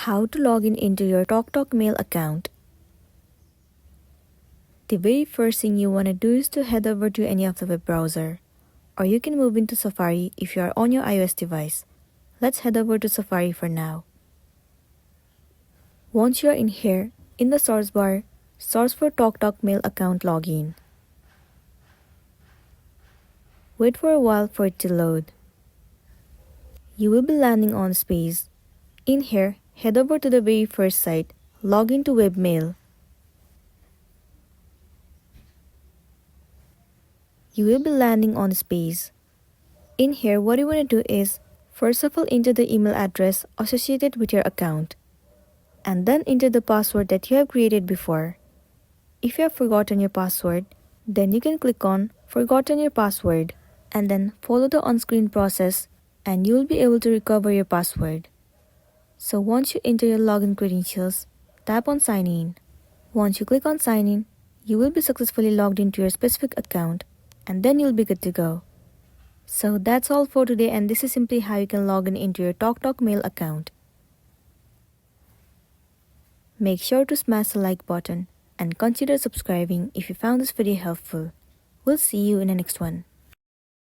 How to log in into your TalkTalk Mail account. The very first thing you want to do is to head over to any of the web browser, or you can move into Safari if you are on your iOS device. Let's head over to Safari for now. Once you are in here, in the source bar, search for TalkTalk Mail account login. Wait for a while for it to load. You will be landing on this page. In here, head over to the very first site, log into webmail. You will be landing on this page. In here, what you want to do is, first of all, enter the email address associated with your account, and then enter the password that you have created before. If you have forgotten your password, then you can click on Forgotten Your Password, and then follow the on-screen process, and you will be able to recover your password. So once you enter your login credentials, tap on Sign In. Once you click on Sign In, you will be successfully logged into your specific account, and then you'll be good to go. So that's all for today, and this is simply how you can log in into your TalkTalk Mail account. Make sure to smash the like button and consider subscribing if you found this video helpful. We'll see you in the next one.